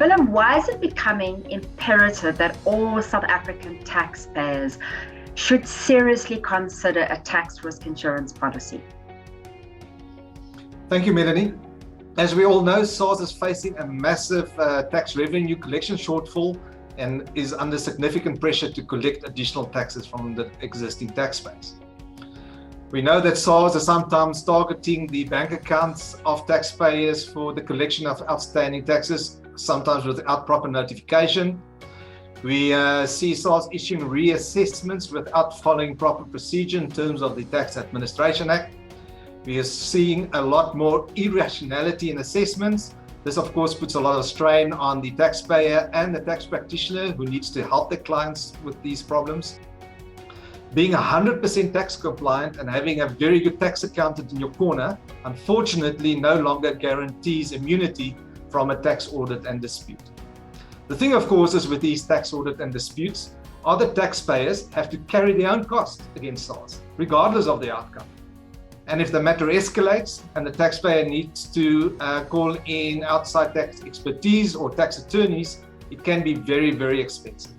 Willem, why is it becoming imperative that all South African taxpayers should seriously consider a tax risk insurance policy? Thank you, Melanie. As we all know, SARS is facing a massive tax revenue collection shortfall and is under significant pressure to collect additional taxes from the existing taxpayers. We know that SARS is sometimes targeting the bank accounts of taxpayers for the collection of outstanding taxes, sometimes without proper notification. We see SARS issuing reassessments without following proper procedure in terms of the Tax Administration Act. We are seeing a lot more irrationality in assessments. This, of course, puts a lot of strain on the taxpayer and the tax practitioner who needs to help their clients with these problems. Being 100% tax compliant and having a very good tax accountant in your corner, unfortunately, no longer guarantees immunity from a tax audit and dispute. The thing, of course, is with these tax audit and disputes, other taxpayers have to carry their own cost against SARS, regardless of the outcome. And if the matter escalates and the taxpayer needs to call in outside tax expertise or tax attorneys, it can be very, very expensive.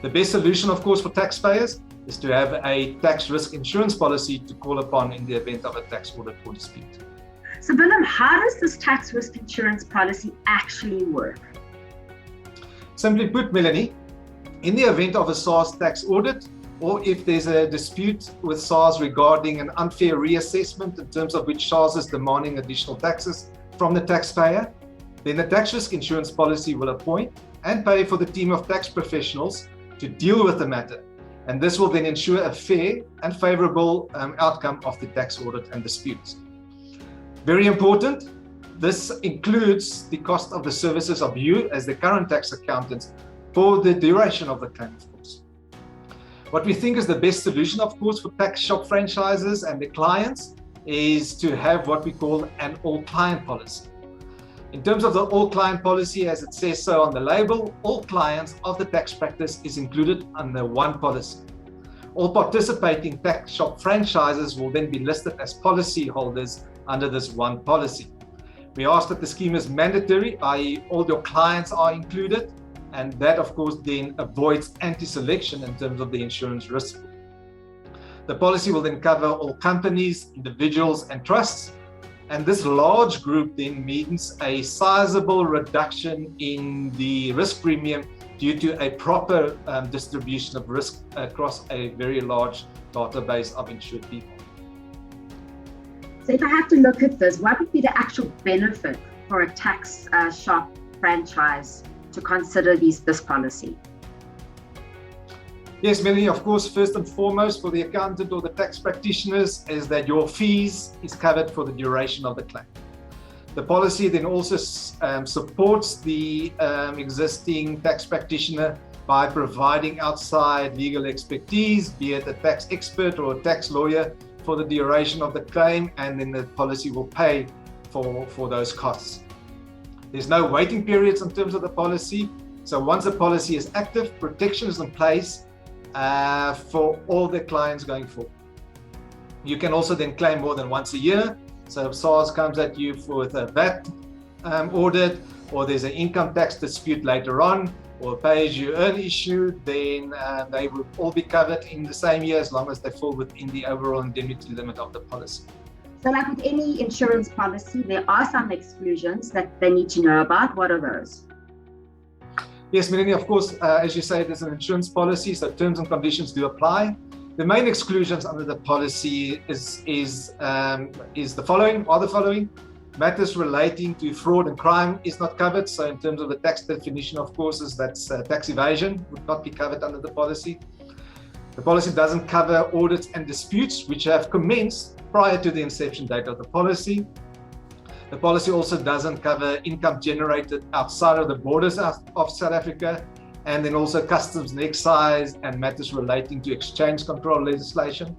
The best solution, of course, for taxpayers is to have a tax risk insurance policy to call upon in the event of a tax audit or dispute. So, Willem, how does this tax risk insurance policy actually work? Simply put, Melanie, in the event of a SARS tax audit, or if there's a dispute with SARS regarding an unfair reassessment in terms of which SARS is demanding additional taxes from the taxpayer, then the tax risk insurance policy will appoint and pay for the team of tax professionals to deal with the matter. And this will then ensure a fair and favorable outcome of the tax audit and disputes. Very important, this includes the cost of the services of you as the current tax accountants for the duration of the claim, of course. What we think is the best solution, of course, for tax shop franchises and their clients is to have what we call an all-client policy. In terms of the all-client policy, as it says so on the label, all clients of the tax practice is included under one policy. All participating tax shop franchises will then be listed as policy holders under this one policy. We ask that the scheme is mandatory, i.e. all your clients are included, and that, of course, then avoids anti-selection in terms of the insurance risk. The policy will then cover all companies, individuals, and trusts, and this large group then means a sizable reduction in the risk premium due to a proper distribution of risk across a very large database of insured people. So if I have to look at this, what would be the actual benefit for a tax shop franchise to consider this policy? Yes, Melanie, of course, first and foremost for the accountant or the tax practitioners is that your fees is covered for the duration of the claim. The policy then also supports the existing tax practitioner by providing outside legal expertise, be it a tax expert or a tax lawyer, for the duration of the claim, and then the policy will pay for those costs. There's no waiting periods in terms of the policy. So once the policy is active, protection is in place for all the clients going forward. You can also then claim more than once a year. So if SARS comes at you with a VAT audit, or there's an income tax dispute later on, or a pay-as-you-earn issue, then they will all be covered in the same year as long as they fall within the overall indemnity limit of the policy. So like with any insurance policy, there are some exclusions that they need to know about. What are those? Yes, Melanie, of course, as you say, there's an insurance policy, so terms and conditions do apply. The main exclusions under the policy is the following. Matters relating to fraud and crime is not covered. So in terms of the tax definition, of course, that's tax evasion would not be covered under the policy. The policy doesn't cover audits and disputes which have commenced prior to the inception date of the policy. The policy also doesn't cover income generated outside of the borders of South Africa, and then also customs and excise and matters relating to exchange control legislation.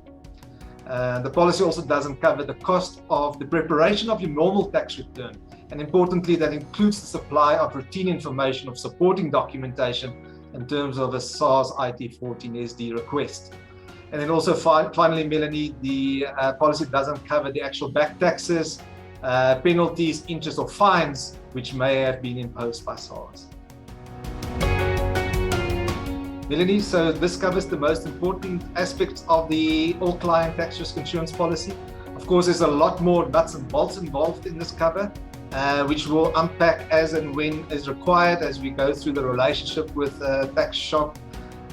The policy also doesn't cover the cost of the preparation of your normal tax return, and importantly, that includes the supply of routine information of supporting documentation in terms of a SARS IT14SD request. And then also finally, Melanie, the policy doesn't cover the actual back taxes penalties, interest, or fines which may have been imposed by SARS. Melanie, so this covers the most important aspects of the all-client tax risk insurance policy. Of course, there's a lot more nuts and bolts involved in this cover, which we'll unpack as and when is required as we go through the relationship with tax shop,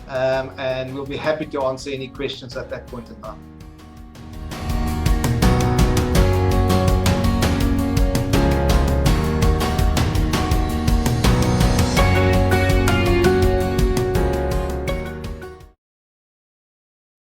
and we'll be happy to answer any questions at that point in time.